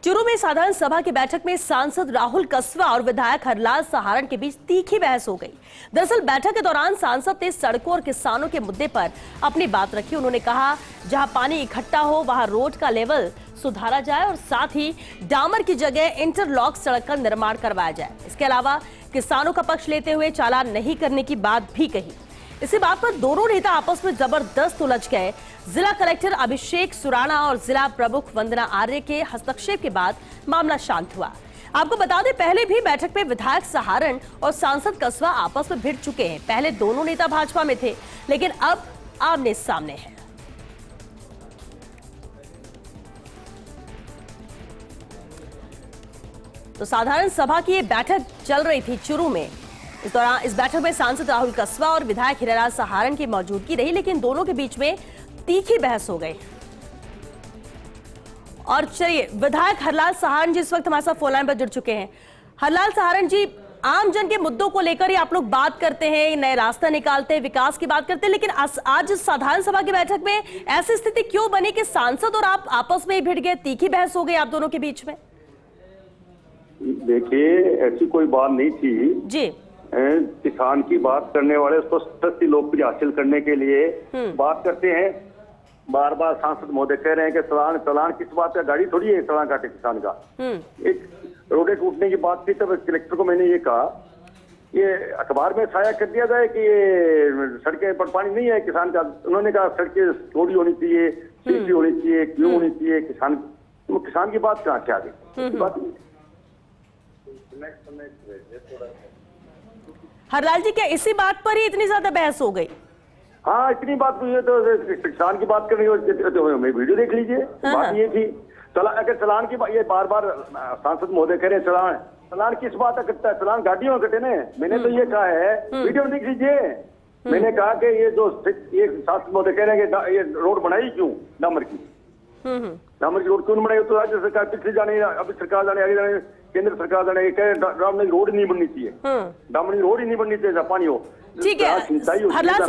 चूरू में साधारण सभा की बैठक में सांसद राहुल कस्वा और विधायक हरलाल सहारण के बीच तीखी बहस हो गई। दरअसल बैठक के दौरान सांसद ने सड़कों और किसानों के मुद्दे पर अपनी बात रखी। उन्होंने कहा जहां पानी इकट्ठा हो वहां रोड का लेवल सुधारा जाए और साथ ही डामर की जगह इंटरलॉक सड़क का निर्माण करवाया जाए। इसके अलावा किसानों का पक्ष लेते हुए चालान नहीं करने की बात भी कही। इसी बात पर दोनों नेता आपस में जबरदस्त उलझ गए। जिला कलेक्टर अभिषेक सुराणा और जिला प्रमुख वंदना आर्य के हस्तक्षेप के बाद मामला शांत हुआ। आपको बता दें, पहले भी बैठक में विधायक सहारण और सांसद कस्वा आपस में भिड़ चुके हैं। पहले दोनों नेता भाजपा में थे, लेकिन अब आमने सामने हैं। तो साधारण सभा की ये बैठक चल रही थी चूरू में। इस दौरान इस बैठक में सांसद राहुल कस्वा और विधायक हरलाल सहारण की मौजूदगी रही, लेकिन दोनों के बीच में तीखी बहस हो गई। और चलिए, विधायक हरलाल सहारण जी इस वक्त हमारे साथ फोन लाइन पर जुड़ चुके हैं। हरलाल सहारण जी, आम जन के मुद्दों को लेकर ही आप लोग बात करते हैं, नए रास्ता निकालते हैं, विकास की बात करते हैं, लेकिन आज साधारण सभा की बैठक में ऐसी स्थिति क्यों बनी कि सांसद और आप आपस में ही भिड़ गए, तीखी बहस हो गई आप दोनों के बीच में? देखिए, ऐसी कोई बात नहीं थी जी। किसान की बात करने वाले उसको सस्ती लोकप्रिय हासिल करने के लिए बात करते हैं। बार बार सांसद महोदय कह रहे हैं कि चलान किस बात का, गाड़ी थोड़ी है चलान काटे किसान का। एक रोडे टूटने की बात थी, तब कलेक्टर को मैंने ये कहा, ये अखबार में छाया कर दिया जाए कि ये सड़कें पर पानी नहीं है किसान का। उन्होंने कहा सड़कें थोड़ी होनी चाहिए, सीधी होनी चाहिए, क्यों होनी चाहिए, किसान की बात कहाँ से आ गई? बात नहीं। हरलाल जी, क्या इसी बात पर ही इतनी ज्यादा बहस हो गई? हाँ, इतनी बात हुई है तो किसान की बात करनी हो तो वीडियो देख लीजिए। बात ये थी अगर चलान की बात, ये बार बार सांसद महोदय कह रहे हैं चलान किस बात का कटता है, चलान गाड़ियों का कटे ना। मैंने तो ये कहा है, वीडियो देख लीजिए। मैंने कहा कि ये सांसद महोदय कह रहे हैं कि ये रोड बनाई क्यों डामर की, डामर की रोड क्यों बनाई? तो राज्य सरकार पिछले जाने, अभी सरकार जाने, आगे जाने, केंद्र सरकार जाने, डामर की रोड नहीं बननी चाहिए, डामर की रोड ही नहीं बननी चाहिए, पानी हो। ठीक है हरलाल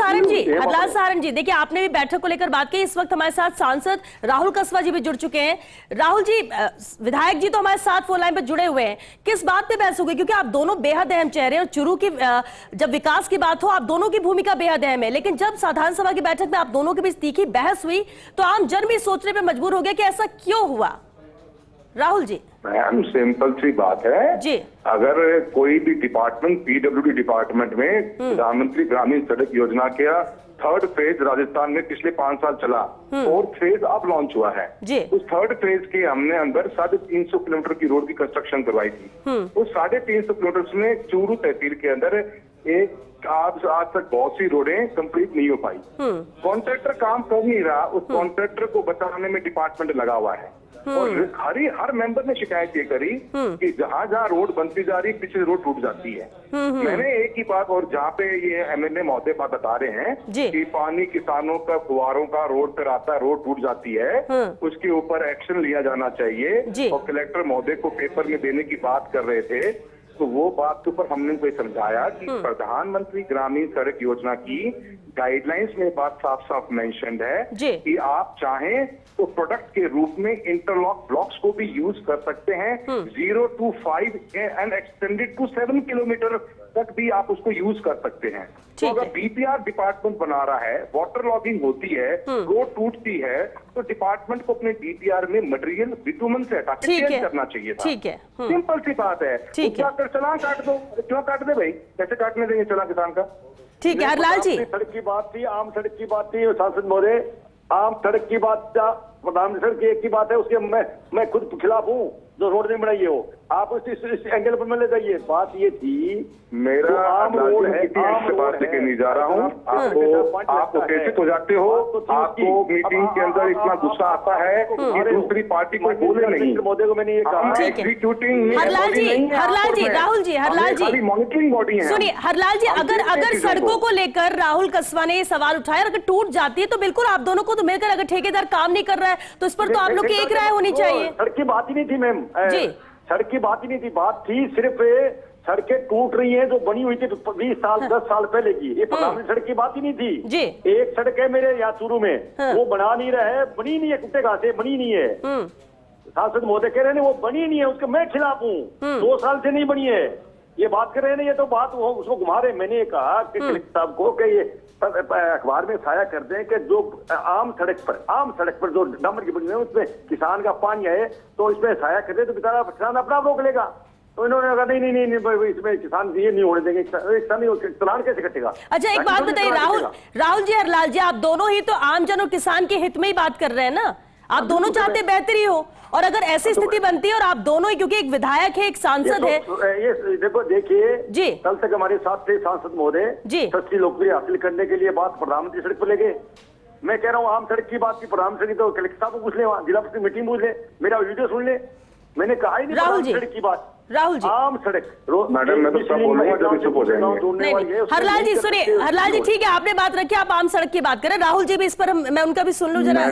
सहारण जी, देखिए आपने भी बैठक को लेकर बात की। इस वक्त हमारे साथ सांसद राहुल कस्वा जी भी जुड़ चुके हैं। राहुल जी, विधायक जी तो हमारे साथ फोन लाइन पर जुड़े हुए हैं। किस बात पे बहस हो गई? क्योंकि आप दोनों बेहद अहम चेहरे हैं और चूरू की जब विकास की बात हो, आप दोनों की भूमिका बेहद अहम है, लेकिन जब साधारण सभा की बैठक में आप दोनों के बीच तीखी बहस हुई तो आम जन भी सोचने पर मजबूर हो गया कि ऐसा क्यों हुआ। राहुल जी, मैम सिंपल सी बात है जी। अगर कोई भी डिपार्टमेंट, पीडब्ल्यूडी डिपार्टमेंट में प्रधानमंत्री ग्रामीण सड़क योजना का थर्ड फेज राजस्थान में पिछले 5 साल चला, फोर्थ फेज अब लॉन्च हुआ है। उस थर्ड फेज के हमने अंदर 350 किलोमीटर की रोड की कंस्ट्रक्शन करवाई थी। उस 350 किलोमीटर में चूरू तहसील के अंदर एक आज तक बहुत सी रोडें कंप्लीट नहीं हो पाई। कॉन्ट्रैक्टर काम कर नहीं रहा, उस कॉन्ट्रैक्टर को बचाने में डिपार्टमेंट लगा हुआ है। और हर मेंबर ने शिकायत ये करी कि जहाँ जहाँ रोड बनती जा रही, पीछे रोड टूट जाती है। मैंने एक ही बात, और जहाँ पे ये एमएलए महोदय बात बता रहे हैं कि पानी किसानों का फुवारों का रोड पर आता है, रोड टूट जाती है, उसके ऊपर एक्शन लिया जाना चाहिए। और कलेक्टर महोदय को पेपर में देने की बात कर रहे थे, तो वो बात के ऊपर हमने कोई समझाया कि प्रधानमंत्री ग्रामीण सड़क योजना की गाइडलाइंस में बात साफ साफ मेंशन्ड है कि आप चाहें तो प्रोडक्ट के रूप में इंटरलॉक ब्लॉक्स को भी यूज कर सकते हैं। 0 to 5 and extended to 7 kilometre तक भी आप उसको यूज कर सकते हैं। तो अगर बीपीआर डिपार्टमेंट बना रहा है, वाटर लॉगिंग होती है, रोड टूटती है, तो डिपार्टमेंट को अपने बीपीआर में मटेरियल बिटुमन से हटा के चेंज करना चाहिए था। ठीक है, सिंपल सी बात है। चलान काट दो, क्यों काट दे भाई? कैसे काटने देंगे चलान किसान का? ठीक है हरलाल जी, सड़क की बात थी, आम सड़क की बात थी। सांसद महोदय, आम सड़क की बात, प्रधानमंत्री की एक ही बात है, उसके मैं खुद खिलाफ हूँ जो रोड नहीं बनाई है वो। आप इस एंगल पर ले जाइए। बात ये थी, मेरा आम रोड है, बात लेके नहीं जा रहा हूँ। आप उत्तेजित हो जाते हो, आपको मीटिंग के अंदर इतना गुस्सा आता है कि दूसरी पार्टी को बोले नहीं। मोदी को मैंने ये कहा, एग्जीक्यूटिंग हरलाल जी, राहुल जी, हरलाल जी, मॉनिटरिंग बॉडी है। सुनिए हरलाल जी, अगर सड़कों को लेकर राहुल कस्वा ने ये सवाल उठाया, अगर टूट जाती है तो बिल्कुल आप दोनों को तो मिलकर, अगर ठेकेदार काम नहीं कर रहा है तो इस पर तो आप लोग की एक राय होनी चाहिए। सड़क की बात ही नहीं थी मैम जी, सड़क की बात ही नहीं थी। बात थी सिर्फ सड़कें टूट रही हैं जो बनी हुई थी 20 साल 10 साल पहले की। ये प्रधानमंत्री सड़क की बात ही नहीं थी जी। एक सड़क है मेरे यहाँ चूरू में, वो बना नहीं रहा है, बनी नहीं है, कुत्ते घासे बनी नहीं है। सांसद महोदय कह रहे हैं वो बनी नहीं है, उसके मैं खिलाफ हूँ, 2 साल से नहीं बनी है, ये बात कर रहे हैं। ये तो बात वो उसको घुमा रहे। मैंने कहा कि कलेक्टर साहब को कि ये अखबार में साया कर दें कि जो आम सड़क पर जो डामर की बनी है उसमें किसान का पानी है, तो इसमें साया कर दे तो बेचारा किसान अपना आप रोक लेगा। तो इन्होंने कहा नहीं, इसमें किसान ये नहीं होने देंगे, चालान कैसे कटेगा। अच्छा, एक बात बताइए राहुल जी, हरलाल जी, आप दोनों ही तो आमजन और किसान के हित में ही बात कर रहे हैं ना, आप दोनों चाहते बेहतरी हो, और अगर ऐसी स्थिति बनती है और आप दोनों ही, क्योंकि एक विधायक है, एक सांसद है, ये देखिए जी, कल तक हमारे साथ थे सांसद महोदय जी, सच्ची लोकप्रिय हासिल करने के लिए बात प्रधानमंत्री सड़क पर ले गए। मैं कह रहा हूँ आम सड़क की बात की प्रधानमंत्री तो कलेक्टर साहब को पूछ ले, जिला परिषद मीटिंग पूछ ले, मेरा वीडियो सुन ले। मैंने कहा ही नहीं राहुल जी, सड़क की बात, राहुल जी, आम सड़क। मैडम मैं तो सब बोलूंगा जब इससे हो जाएंगे। हरलाल जी सुनिए, हरलाल जी ठीक है, आपने बात रखी, आप आम सड़क की बात करें। राहुल जी भी इस पर मैं उनका भी सुन लूं जरा।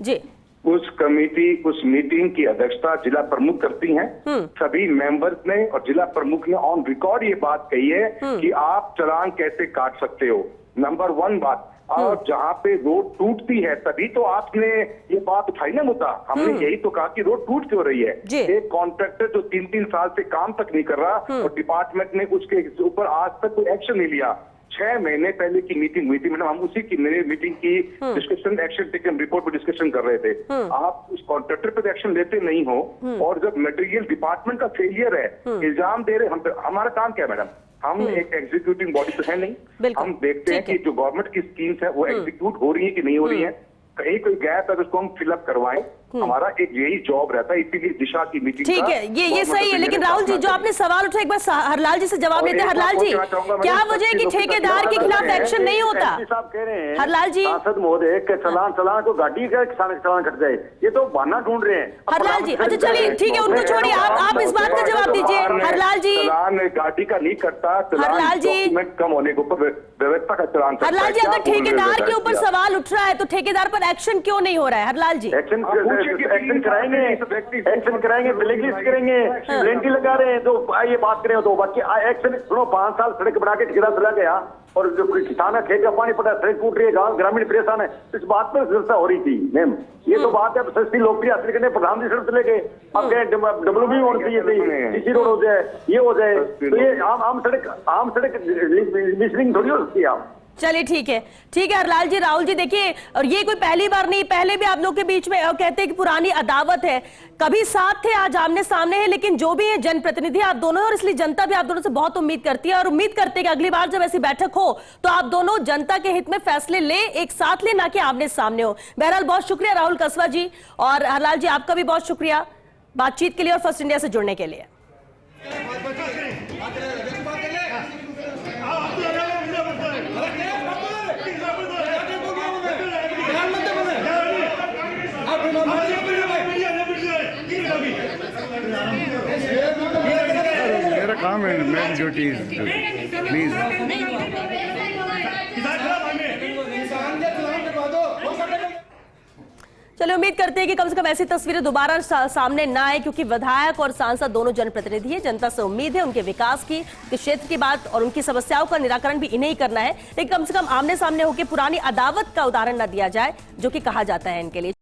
जी, उस मीटिंग की अध्यक्षता जिला प्रमुख करती हैं। सभी मेंबर्स ने और जिला प्रमुख ने ऑन रिकॉर्ड ये बात कही है कि आप चालान कैसे काट सकते हो, नंबर 1 बात। और जहाँ पे रोड टूटती है तभी तो आपने ये बात उठाई ना मुद्दा, हमने यही तो कहा कि रोड टूट क्यों रही है। एक कॉन्ट्रैक्टर जो 3-3 साल से काम तक नहीं कर रहा और डिपार्टमेंट ने उसके ऊपर आज तक कोई एक्शन नहीं लिया। 6 महीने पहले की मीटिंग हुई थी मैडम, हम उसी की मेरी मीटिंग की डिस्कशन एक्शन टेकन रिपोर्ट पर डिस्कशन कर रहे थे। आप उस कॉन्ट्रैक्टर पे एक्शन लेते नहीं हो, और जब मटेरियल डिपार्टमेंट का फेलियर है, इल्जाम दे रहे, हमारा काम क्या है मैडम, हम एक एग्जीक्यूटिंग बॉडी तो है नहीं, हम देखते हैं कि जो गवर्नमेंट की स्कीम्स है वो एग्जीक्यूट हो रही है कि नहीं हो रही है, कहीं कोई गैप है तो उसको हम फिलअप करवाएं। हमारा एक यही जॉब रहता है, इसीलिए दिशा की मीटिंग। ठीक है, ये सही है, लेकिन राहुल जी जो आपने सवाल उठा, एक बार हरलाल जी से जवाब लेते हैं। हरलाल जी, क्या वजह है कि ठेकेदार के खिलाफ एक्शन नहीं होता? साहब कह रहे हैं हरलाल जी, सांसद महोदय के चालान को गाड़ी का किसान चालान कट जाए, ये तो बहाना ढूंढ रहे हैं। हरलाल जी, अच्छा चलिए ठीक है, उनको छोड़िए, आप इस बात का जवाब दीजिए। हरलाल जी, चालान गाड़ी का नहीं करता, हरलाल जी कम होने के ऊपर व्यवस्था का चालान। हरलाल जी, अगर ठेकेदार के ऊपर सवाल उठ रहा है तो ठेकेदार पर एक्शन क्यों नहीं हो रहा है? हरलाल जी, एक्शन कराएंगे, ब्लैकलिस्ट करेंगे, पेनल्टी लगा रहे हैं, तो ये बात करें तो बाकी एक्शन सुनो। 5 साल सड़क बना के ठेकेदार चला गया और जो किसान का खेत का पानी पड़ा, सड़क टूट रही है, गाँव ग्रामीण परेशान है, इस बात पर चर्चा हो रही थी मैम। ये तो बात है सस्ती लोकप्रिय हासिल करने प्रधानमंत्री सड़क चले गए, अब डब्ल्यू होनी चाहिए थी, सीसी रोड हो जाए, ये हो जाए, तो ये आम सड़क मिसलिंग थोड़ी हो सकती है। आप चलिए ठीक है हरलाल जी, राहुल जी, देखिए, और ये कोई पहली बार नहीं, पहले भी आप लोग के बीच में कहते हैं कि पुरानी अदावत है, कभी साथ थे, आज आमने सामने है, लेकिन जो भी है जनप्रतिनिधि आप दोनों हैं, और इसलिए जनता भी आप दोनों से बहुत उम्मीद करती है, और उम्मीद करते हैं कि अगली बार जब ऐसी बैठक हो तो आप दोनों जनता के हित में फैसले ले, एक साथ ले, ना कि आमने सामने हो। बहरहाल बहुत शुक्रिया राहुल कसवा जी, और हरलाल जी आपका भी बहुत शुक्रिया बातचीत के लिए और फर्स्ट इंडिया से जुड़ने के लिए। मेरा काम है, मेरी ड्यूटी प्लीज। चलिए उम्मीद करते हैं कि कम से कम ऐसी तस्वीरें दोबारा सामने ना आए, क्योंकि विधायक और सांसद दोनों जनप्रतिनिधि हैं, जनता से उम्मीद है उनके विकास की, क्षेत्र की बात और उनकी समस्याओं का निराकरण भी इन्हें ही करना है, लेकिन कम से कम आमने सामने होकर पुरानी अदावत का उदाहरण न दिया जाए, जो कि कहा जाता है इनके लिए।